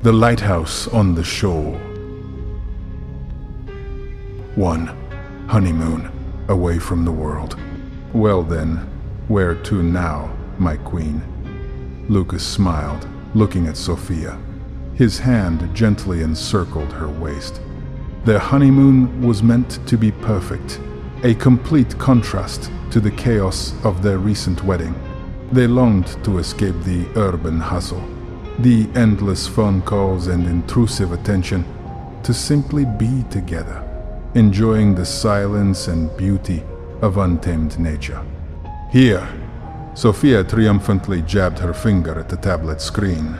The Lighthouse on the Shoal. 1. Honeymoon, away from the world. Well then, where to now, my queen? Lucas smiled, looking at Sophia. His hand gently encircled her waist. Their honeymoon was meant to be perfect, a complete contrast to the chaos of their recent wedding. They longed to escape the urban hustle, the endless phone calls and intrusive attention, to simply be together, enjoying the silence and beauty of untamed nature. Here, Sophia triumphantly jabbed her finger at the tablet screen.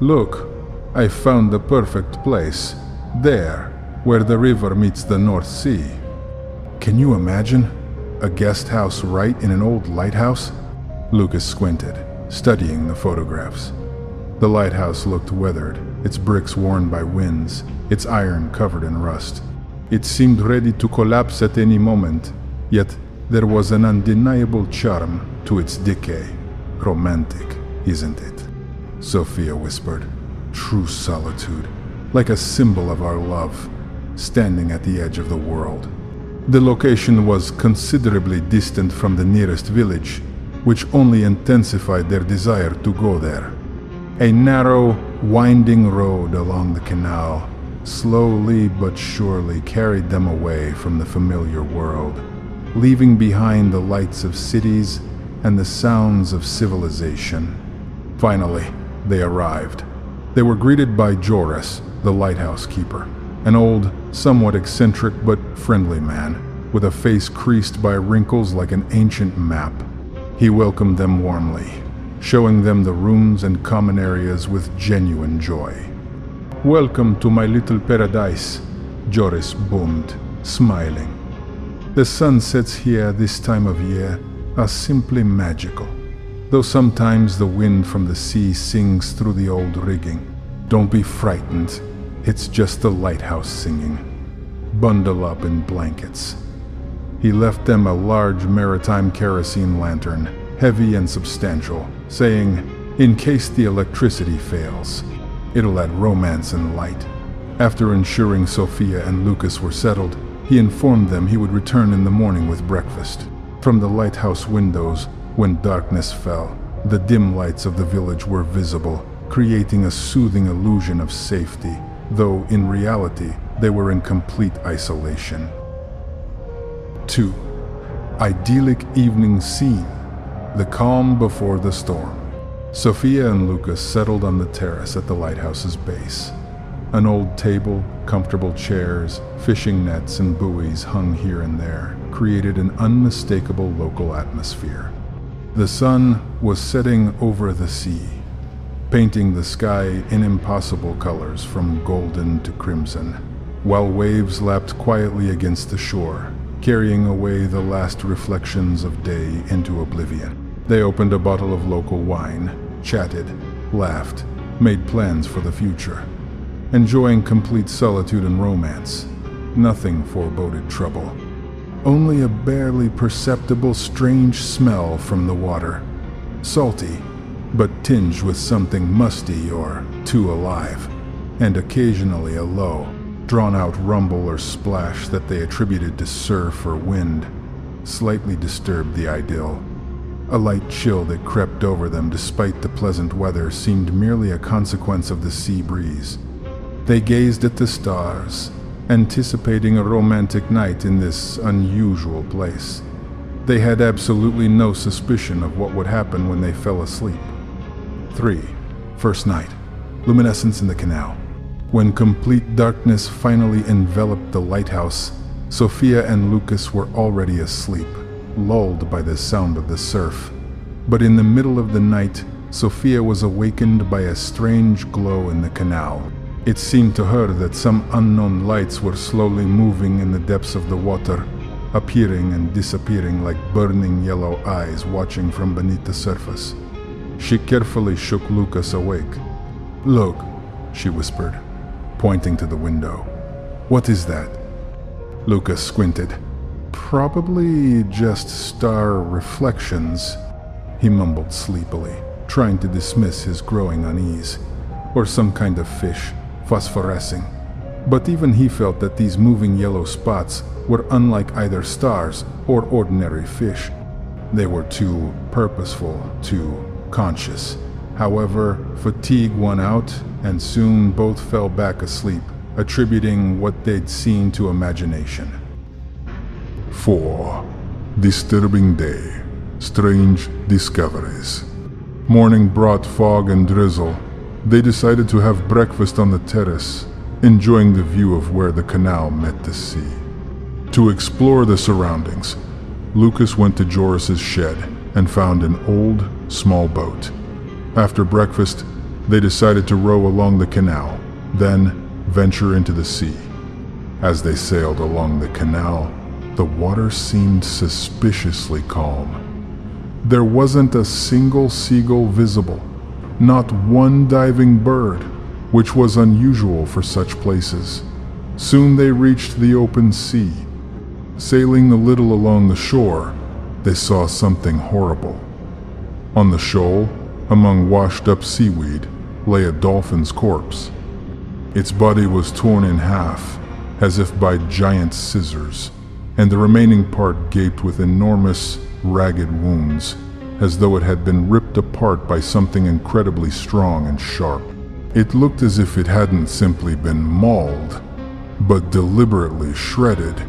Look, I found the perfect place, there, where the river meets the North Sea. Can you imagine? A guest house right in an old lighthouse? Lucas squinted, studying the photographs. The lighthouse looked weathered, its bricks worn by winds, its iron covered in rust. It seemed ready to collapse at any moment, yet there was an undeniable charm to its decay. Romantic, isn't it? Sophia whispered. True solitude, like a symbol of our love, standing at the edge of the world. The location was considerably distant from the nearest village, which only intensified their desire to go there. A narrow, winding road along the canal slowly but surely carried them away from the familiar world, leaving behind the lights of cities and the sounds of civilization. Finally, they arrived. They were greeted by Joris, the lighthouse keeper, an old, somewhat eccentric but friendly man, with a face creased by wrinkles like an ancient map. He welcomed them warmly, showing them the rooms and common areas with genuine joy. Welcome to my little paradise, Joris boomed, smiling. The sunsets here this time of year are simply magical, though sometimes the wind from the sea sings through the old rigging. Don't be frightened, it's just the lighthouse singing. Bundle up in blankets. He left them a large maritime kerosene lantern, heavy and substantial, saying, in case the electricity fails, it'll add romance and light. After ensuring Sophia and Lucas were settled, he informed them he would return in the morning with breakfast. From the lighthouse windows, when darkness fell, the dim lights of the village were visible, creating a soothing illusion of safety, though in reality, they were in complete isolation. 2. Idyllic evening scene. The calm before the storm. Sophia and Lucas settled on the terrace at the lighthouse's base. An old table, comfortable chairs, fishing nets and buoys hung here and there, created an unmistakable local atmosphere. The sun was setting over the sea, painting the sky in impossible colors from golden to crimson, while waves lapped quietly against the shore, carrying away the last reflections of day into oblivion. They opened a bottle of local wine, chatted, laughed, made plans for the future. Enjoying complete solitude and romance, nothing foreboded trouble. Only a barely perceptible strange smell from the water. Salty, but tinged with something musty or too alive, and occasionally a low, drawn-out rumble or splash that they attributed to surf or wind, slightly disturbed the idyll. A light chill that crept over them despite the pleasant weather seemed merely a consequence of the sea breeze. They gazed at the stars, anticipating a romantic night in this unusual place. They had absolutely no suspicion of what would happen when they fell asleep. 3. First night. Luminescence in the canal. When complete darkness finally enveloped the lighthouse, Sophia and Lucas were already asleep, lulled by the sound of the surf. But in the middle of the night, Sophia was awakened by a strange glow in the canal. It seemed to her that some unknown lights were slowly moving in the depths of the water, appearing and disappearing like burning yellow eyes watching from beneath the surface. She carefully shook Lucas awake. "Look," she whispered, pointing to the window. "What is that?" Lucas squinted. "Probably just star reflections," he mumbled sleepily, trying to dismiss his growing unease. or some kind of fish, phosphorescing. But even he felt that these moving yellow spots were unlike either stars or ordinary fish. They were too purposeful, too conscious. However, fatigue won out, and soon both fell back asleep, attributing what they'd seen to imagination. 4. Disturbing day. Strange discoveries. Morning brought fog and drizzle. They decided to have breakfast on the terrace, enjoying the view of where the canal met the sea. To explore the surroundings, Lucas went to Joris's shed and found an old, small boat. After breakfast, they decided to row along the canal, then venture into the sea. As they sailed along the canal, the water seemed suspiciously calm. There wasn't a single seagull visible, not one diving bird, which was unusual for such places. Soon they reached the open sea. Sailing a little along the shore, they saw something horrible. On the shoal, among washed-up seaweed, lay a dolphin's corpse. Its body was torn in half, as if by giant scissors, and the remaining part gaped with enormous, ragged wounds, as though it had been ripped apart by something incredibly strong and sharp. It looked as if it hadn't simply been mauled, but deliberately shredded.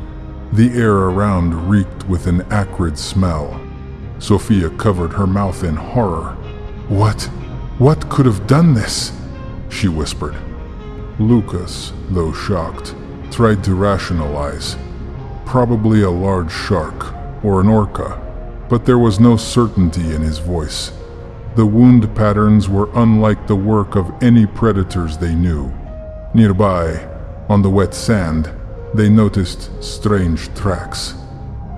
The air around reeked with an acrid smell. Sophia covered her mouth in horror. What could have done this?" she whispered. Lucas, though shocked, tried to rationalize. Probably a large shark or an orca, but there was no certainty in his voice. The wound patterns were unlike the work of any predators they knew. Nearby, on the wet sand, they noticed strange tracks.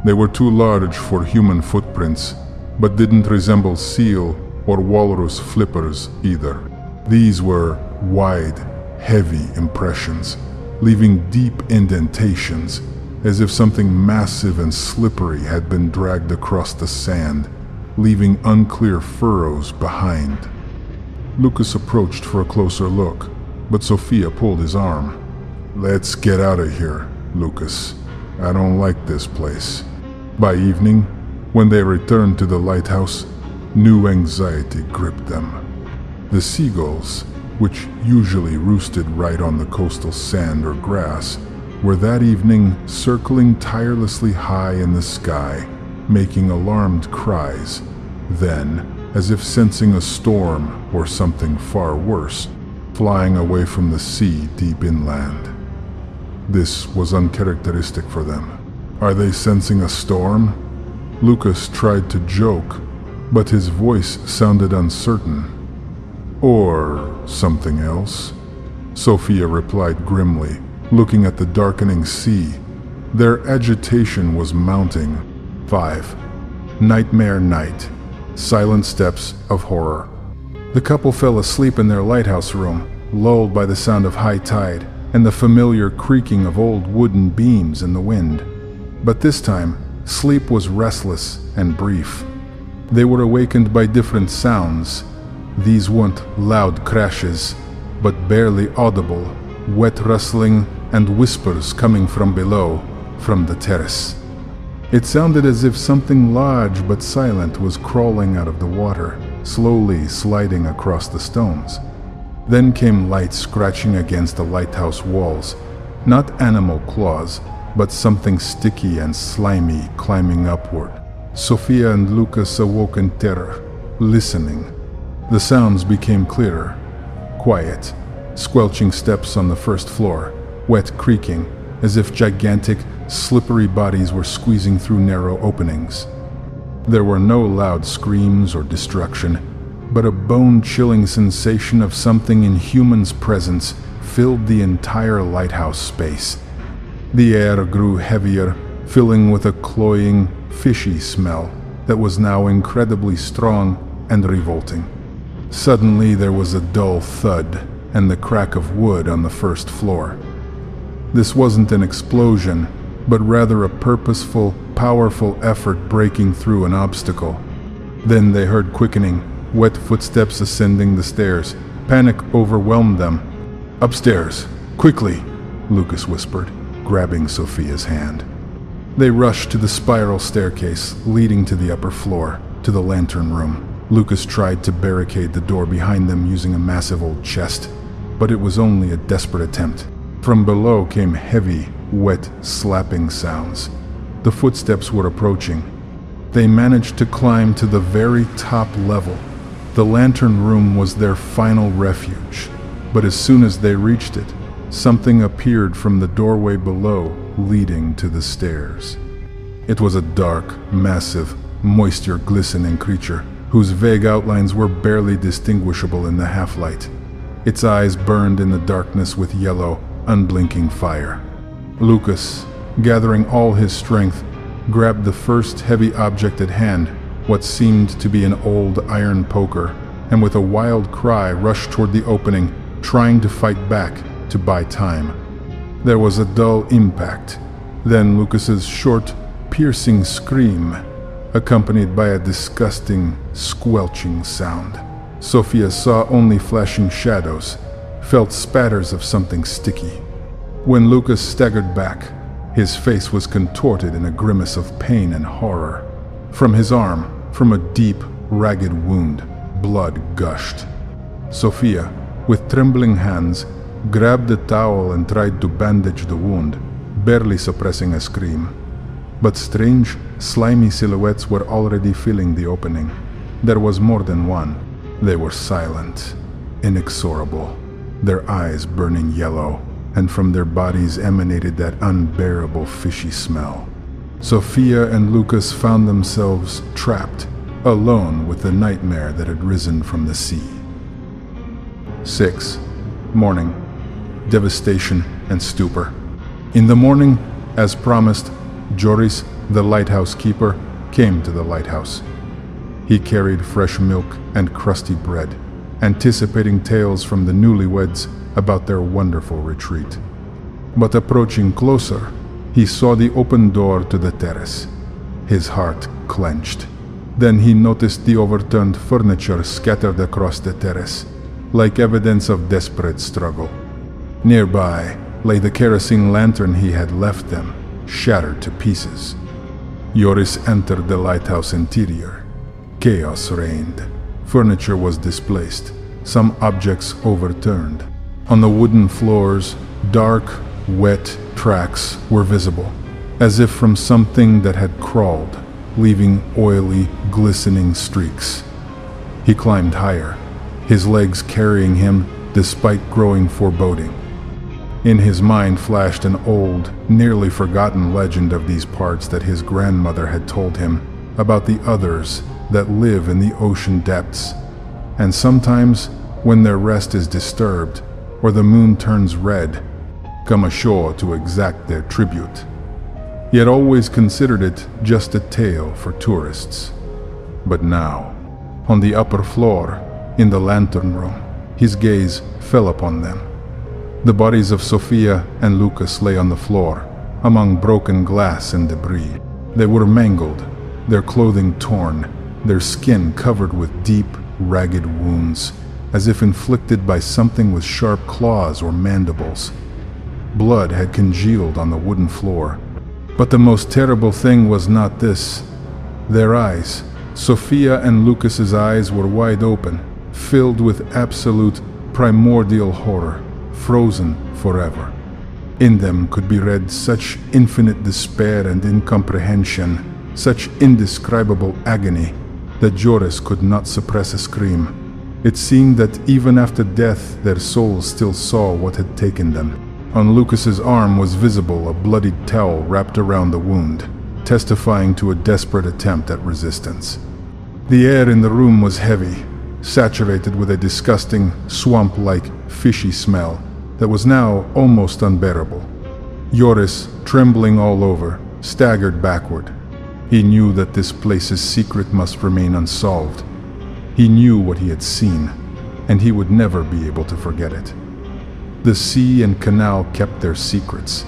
They were too large for human footprints, but didn't resemble seal or walrus flippers either. These were wide, heavy impressions, leaving deep indentations, as if something massive and slippery had been dragged across the sand, leaving unclear furrows behind. Lucas approached for a closer look, but Sophia pulled his arm. "Let's get out of here, Lucas. I don't like this place." By evening, when they returned to the lighthouse, new anxiety gripped them. The seagulls, which usually roosted right on the coastal sand or grass, were that evening circling tirelessly high in the sky, making alarmed cries. Then, as if sensing a storm or something far worse, flying away from the sea deep inland. This was uncharacteristic for them. "Are they sensing a storm?" Lucas tried to joke, but his voice sounded uncertain. "Or something else?" Sophia replied grimly, looking at the darkening sea. Their agitation was mounting. 5. Nightmare night. Silent steps of horror. The couple fell asleep in their lighthouse room, lulled by the sound of high tide and the familiar creaking of old wooden beams in the wind. But this time, sleep was restless and brief. They were awakened by different sounds. These weren't loud crashes, but barely audible, wet rustling and whispers coming from below, from the terrace. It sounded as if something large but silent was crawling out of the water, slowly sliding across the stones. Then came light scratching against the lighthouse walls, not animal claws, but something sticky and slimy climbing upward. Sophia and Lucas awoke in terror, listening. The sounds became clearer, quiet, squelching steps on the first floor, wet creaking, as if gigantic, slippery bodies were squeezing through narrow openings. There were no loud screams or destruction, but a bone-chilling sensation of something in humans' presence filled the entire lighthouse space. The air grew heavier, filling with a cloying, fishy smell that was now incredibly strong and revolting. Suddenly there was a dull thud and the crack of wood on the first floor. This wasn't an explosion, but rather a purposeful, powerful effort breaking through an obstacle. Then they heard quickening, wet footsteps ascending the stairs, Panic overwhelmed them. "Upstairs, quickly," Lucas whispered, grabbing Sophia's hand. They rushed to the spiral staircase leading to the upper floor, to the lantern room. Lucas tried to barricade the door behind them using a massive old chest, but it was only a desperate attempt. From below came heavy, wet, slapping sounds. The footsteps were approaching. They managed to climb to the very top level. The lantern room was their final refuge, but as soon as they reached it, something appeared from the doorway below, leading to the stairs. It was a dark, massive, moisture-glistening creature, whose vague outlines were barely distinguishable in the half-light. Its eyes burned in the darkness with yellow, unblinking fire. Lucas, gathering all his strength, grabbed the first heavy object at hand, what seemed to be an old iron poker, and with a wild cry rushed toward the opening, trying to fight back to buy time. There was a dull impact, then Lucas's short, piercing scream, accompanied by a disgusting, squelching sound. Sophia saw only flashing shadows, felt spatters of something sticky. When Lucas staggered back, his face was contorted in a grimace of pain and horror. From his arm, from a deep, ragged wound, blood gushed. Sophia, with trembling hands, grabbed the towel and tried to bandage the wound, barely suppressing a scream. But strange, slimy silhouettes were already filling the opening. There was more than one. They were silent, inexorable, their eyes burning yellow, and from their bodies emanated that unbearable fishy smell. Sophia and Lucas found themselves trapped, alone with the nightmare that had risen from the sea. 6. Morning. Devastation and stupor. In the morning, as promised, Joris, the lighthouse keeper, came to the lighthouse. He carried fresh milk and crusty bread, anticipating tales from the newlyweds about their wonderful retreat. But approaching closer, he saw the open door to the terrace. His heart clenched. Then he noticed the overturned furniture scattered across the terrace, like evidence of desperate struggle. Nearby lay the kerosene lantern he had left them, shattered to pieces. Joris entered the lighthouse interior. Chaos reigned. Furniture was displaced, some objects overturned. On the wooden floors, dark, wet tracks were visible, as if from something that had crawled, leaving oily, glistening streaks. He climbed higher, his legs carrying him despite growing foreboding. In his mind flashed an old, nearly forgotten legend of these parts that his grandmother had told him about the others that live in the ocean depths, and sometimes, when their rest is disturbed, or the moon turns red, come ashore to exact their tribute. He had always considered it just a tale for tourists. But now, on the upper floor, in the lantern room, his gaze fell upon them. The bodies of Sophia and Lucas lay on the floor, among broken glass and debris. They were mangled, their clothing torn, their skin covered with deep, ragged wounds, as if inflicted by something with sharp claws or mandibles. Blood had congealed on the wooden floor. But the most terrible thing was not this. Their eyes, Sophia and Lucas's eyes, were wide open, filled with absolute, primordial horror, frozen forever. In them could be read such infinite despair and incomprehension, such indescribable agony, that Joris could not suppress a scream. It seemed that even after death their souls still saw what had taken them. On Lucas's arm was visible a bloodied towel wrapped around the wound, testifying to a desperate attempt at resistance. The air in the room was heavy, saturated with a disgusting, swamp-like, fishy smell that was now almost unbearable. Joris, trembling all over, staggered backward. He knew that this place's secret must remain unsolved. He knew what he had seen, and he would never be able to forget it. The sea and canal kept their secrets,